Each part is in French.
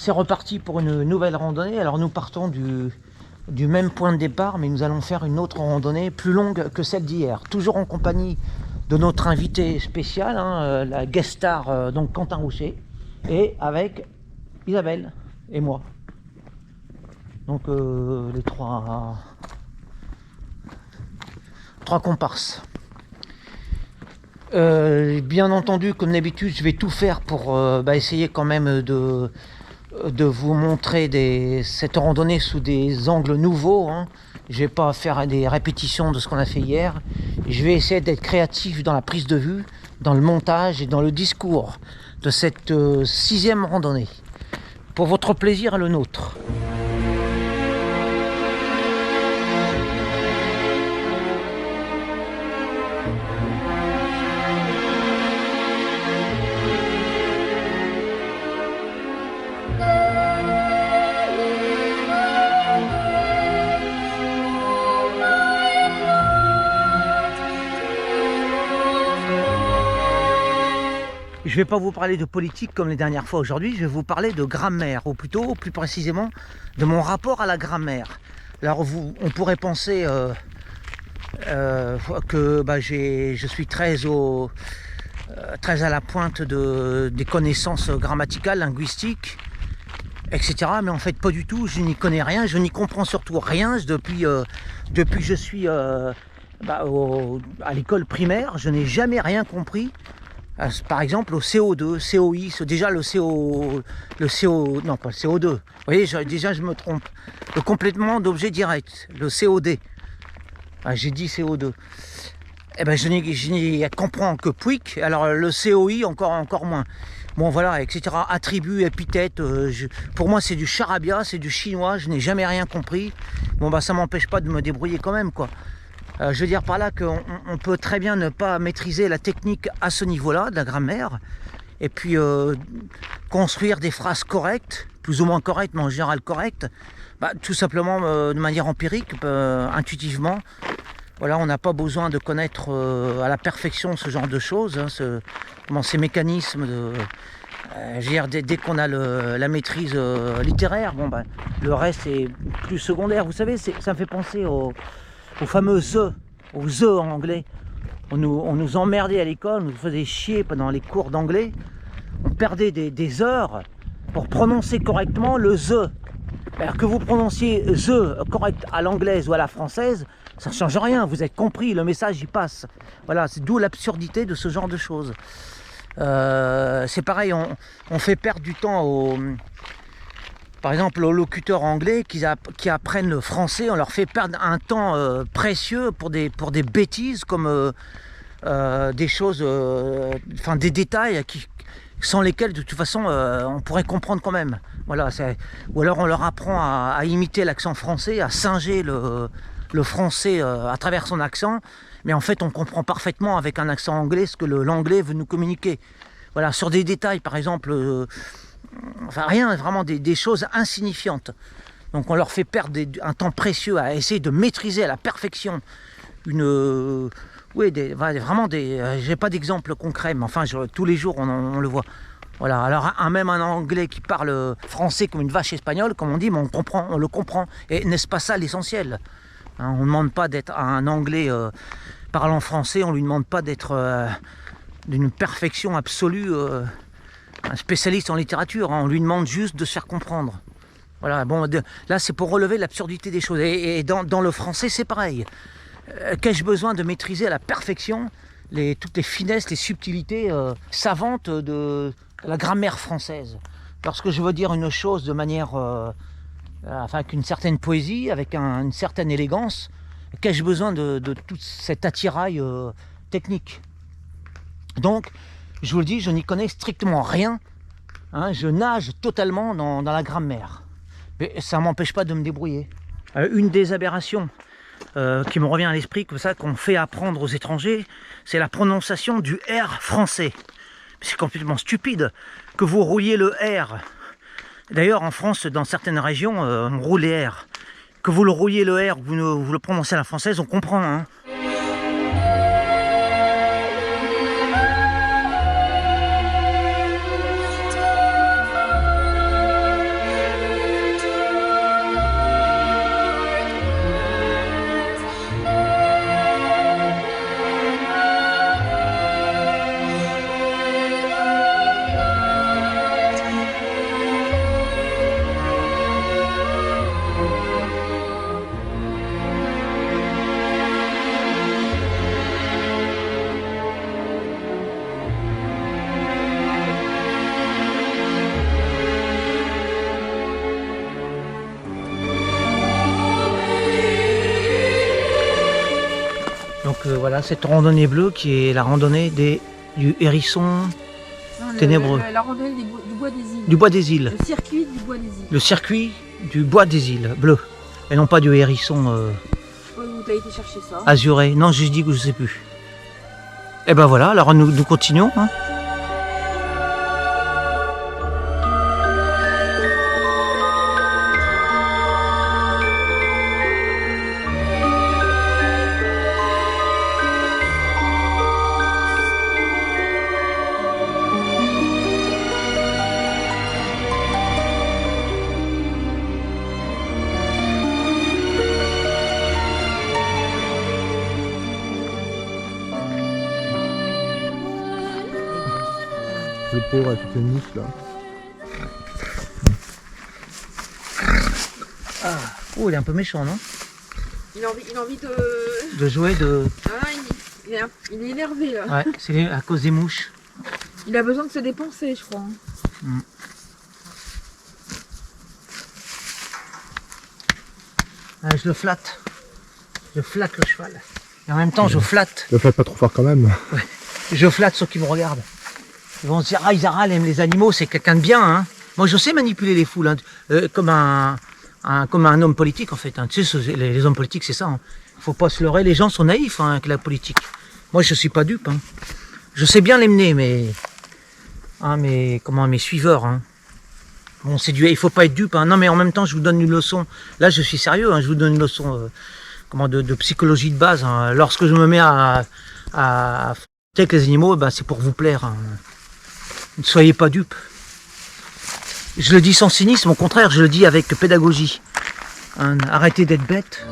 C'est reparti pour une nouvelle randonnée. Alors nous partons du même point de départ, mais nous allons faire une autre randonnée plus longue que celle d'hier. Toujours en compagnie de notre invité spécial, la guest star, donc Quentin Rousset, et avec Isabelle et moi. Donc les trois comparses. Bien entendu, comme d'habitude, je vais tout faire pour essayer quand même de vous montrer cette randonnée sous des angles nouveaux. Je vais pas faire des répétitions de ce qu'on a fait hier. Je vais essayer d'être créatif dans la prise de vue, dans le montage et dans le discours de cette 6e randonnée. Pour votre plaisir et le nôtre. Je ne vais pas vous parler de politique comme les dernières fois aujourd'hui, je vais vous parler de grammaire, ou plutôt, plus précisément, de mon rapport à la grammaire. Alors on pourrait penser que je suis très à la pointe des connaissances grammaticales, linguistiques, etc. Mais en fait pas du tout, je n'y connais rien, je n'y comprends surtout rien depuis que je suis à l'école primaire, je n'ai jamais rien compris. Par exemple au CO2, COI, déjà le CO, non pas le CO2, vous voyez, déjà je me trompe, le complétement d'objet direct, le COD, j'ai dit CO2, je n'y comprends que pouic, alors le COI encore moins, bon voilà, etc., attributs, épithètes, pour moi c'est du charabia, c'est du chinois, je n'ai jamais rien compris, bon ça m'empêche pas de me débrouiller quand même quoi. Je veux dire par là qu'on peut très bien ne pas maîtriser la technique à ce niveau-là, de la grammaire, et puis construire des phrases correctes, plus ou moins correctes, mais en général correctes, tout simplement de manière empirique, intuitivement. Voilà, on n'a pas besoin de connaître à la perfection ce genre de choses, ces mécanismes dès qu'on a la maîtrise littéraire, le reste est plus secondaire. Vous savez, ça me fait penser aux fameux aux the en anglais. On nous emmerdait à l'école, on nous faisait chier pendant les cours d'anglais. On perdait des heures pour prononcer correctement le the. Alors que vous prononciez the correct à l'anglaise ou à la française, ça ne change rien, vous avez compris, le message y passe. Voilà, c'est d'où l'absurdité de ce genre de choses. C'est pareil, on fait perdre du temps par exemple, aux locuteurs anglais qui apprennent le français, on leur fait perdre un temps précieux pour des bêtises comme des choses, des détails sans lesquels de toute façon on pourrait comprendre quand même. Voilà, ou alors on leur apprend à imiter l'accent français, à singer le français à travers son accent, mais en fait on comprend parfaitement avec un accent anglais ce que l'anglais veut nous communiquer. Voilà, sur des détails par exemple. Rien, vraiment des choses insignifiantes. Donc on leur fait perdre un temps précieux à essayer de maîtriser à la perfection j'ai pas d'exemple concret, mais enfin tous les jours on le voit. Voilà, alors même un anglais qui parle français comme une vache espagnole, comme on dit, mais on le comprend. Et n'est-ce pas ça l'essentiel ? On ne demande pas d'être un anglais parlant français, on lui demande pas d'être d'une perfection absolue. Un spécialiste en littérature, on lui demande juste de se faire comprendre. Voilà, là c'est pour relever l'absurdité des choses. Et dans le français c'est pareil. Qu'ai-je besoin de maîtriser à la perfection toutes les finesses, les subtilités savantes de la grammaire française. Lorsque je veux dire une chose de manière, avec une certaine poésie, avec une certaine élégance, qu'ai-je besoin de tout cet attirail technique. Donc, je vous le dis, je n'y connais strictement rien. Je nage totalement dans la grammaire. Mais ça ne m'empêche pas de me débrouiller. Une des aberrations qui me revient à l'esprit, comme ça, qu'on fait apprendre aux étrangers, c'est la prononciation du R français. C'est complètement stupide que vous rouliez le R. D'ailleurs, en France, dans certaines régions, on roule les R. Que vous le rouliez le R, vous le prononcez à la française, on comprend. Voilà, cette randonnée bleue qui est la randonnée du hérisson ténébreux. La randonnée du bois des îles. Du bois des îles. Le circuit du bois des îles. Le circuit du bois des îles, bleu. Et non pas du hérisson Où t'as été chercher ça? azuré. Non, je dis que je sais plus. Et ben voilà, alors nous continuons. Hein. Le pauvre avec toutes les mouches là. Ah. Oh, il est un peu méchant, non? Il a envie de... De jouer de... Ah, il est énervé là. Ouais, c'est à cause des mouches. Il a besoin de se dépenser, je crois. Ah, je le flatte. Je flatte le cheval. Et en même temps, je flatte. Ne faites pas trop fort quand même. Ouais. Je flatte ceux qui me regardent. Ils vont se dire, ah, Isara, elle aime les animaux, c'est quelqu'un de bien. Hein. Moi, je sais manipuler les foules, hein, comme un homme politique, en fait. Hein. Tu sais, les hommes politiques, c'est ça. Hein. Faut pas se leurrer, les gens sont naïfs hein, avec la politique. Moi, je suis pas dupe. Hein. Je sais bien les mener, mes suiveurs. Hein. Bon, il faut pas être dupe. Hein. Non, mais en même temps, je vous donne une leçon. Là, je suis sérieux. Hein. Je vous donne une leçon de psychologie de base. Hein. Lorsque je me mets à avec les animaux, ben, c'est pour vous plaire. Hein. Ne soyez pas dupes. Je le dis sans cynisme, au contraire, je le dis avec pédagogie. Hein. Arrêtez d'être bête.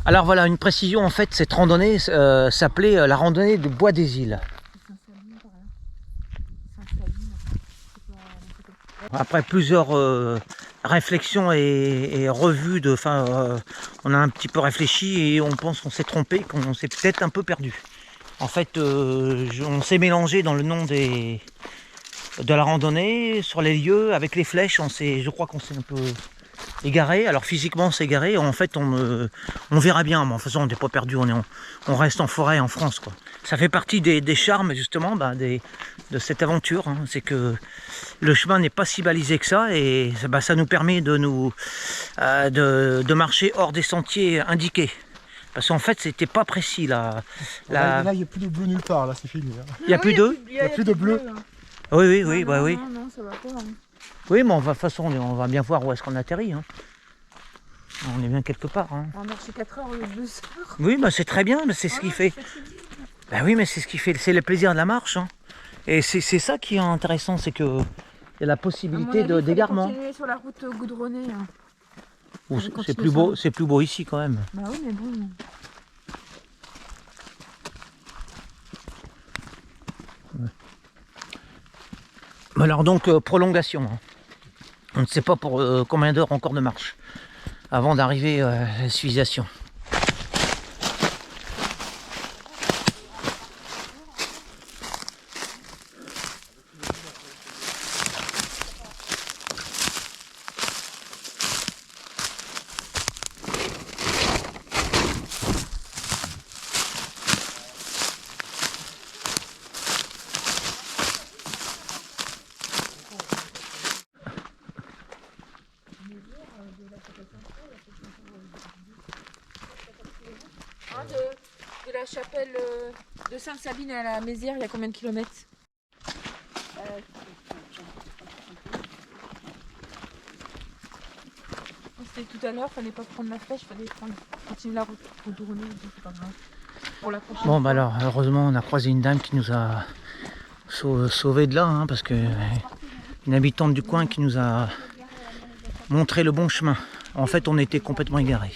Alors voilà, une précision, en fait, cette randonnée s'appelait la randonnée de Bois des Îles. Après plusieurs réflexions et revues, on a un petit peu réfléchi et on pense qu'on s'est trompé, qu'on s'est peut-être un peu perdu. En fait, on s'est mélangé dans le nom de la randonnée, sur les lieux, avec les flèches, je crois qu'on s'est un peu égaré. Alors physiquement on s'est égaré, en fait on verra bien, mais en façon on n'est pas perdu, on reste en forêt en France, quoi. Ça fait partie des charmes justement de cette aventure, hein. C'est que le chemin n'est pas si balisé que ça et ça nous permet de marcher hors des sentiers indiqués. Parce qu'en fait c'était pas précis là. Là il n'y a plus de bleu nulle part, là c'est fini. Hein. Il n'y a plus de Il y a plus de bleu. Oui, Non, non, ça va pas. Hein. Oui, mais de toute façon, on va bien voir où est-ce qu'on atterrit. Hein. On est bien quelque part. Hein. On a marché 4 heures au lieu de 2 heures. Oui, bah, c'est très bien, mais c'est ce qui fait. Bah oui, mais c'est ce qui fait. C'est le plaisir de la marche. Hein. Et c'est ça qui est intéressant, c'est que il y a la possibilité d'égarement. Continuer sur la route goudronnée. Hein. C'est plus beau ici quand même. Bah oui, mais bon. Alors donc prolongation. Hein. On ne sait pas pour combien d'heures encore de marche avant d'arriver à la civilisation. De la chapelle de Sainte-Sabine à la Mézières, il y a combien de kilomètres? C'était tout à l'heure, fallait pas prendre la flèche, fallait continuer la route pour tourner, c'est pas grave. Pour la prochaine Bon, fois. bah alors, heureusement, on a croisé une dame qui nous a sauvés de là, hein, parce que une habitante du coin qui nous a montré le bon chemin. En fait, on était complètement égarés.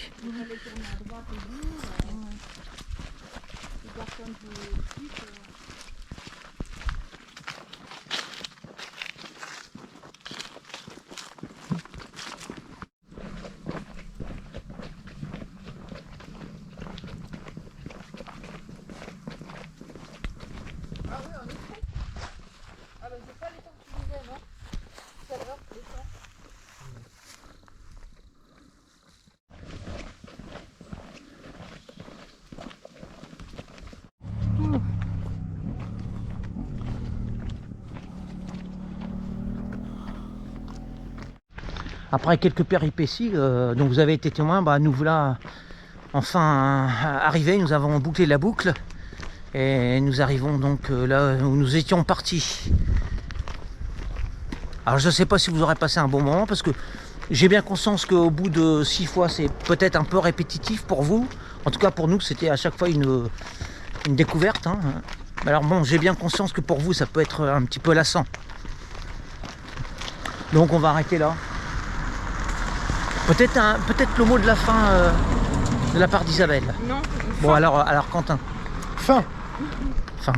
Après quelques péripéties dont vous avez été témoin, nous voilà enfin arrivés, nous avons bouclé la boucle et nous arrivons donc là où nous étions partis. Alors je ne sais pas si vous aurez passé un bon moment parce que j'ai bien conscience qu'au bout de 6 fois c'est peut-être un peu répétitif pour vous. En tout cas pour nous c'était à chaque fois une découverte. Hein. Alors bon, j'ai bien conscience que pour vous ça peut être un petit peu lassant. Donc on va arrêter là. Peut-être le mot de la fin de la part d'Isabelle. Non. Bon alors Quentin. Fin. Fin.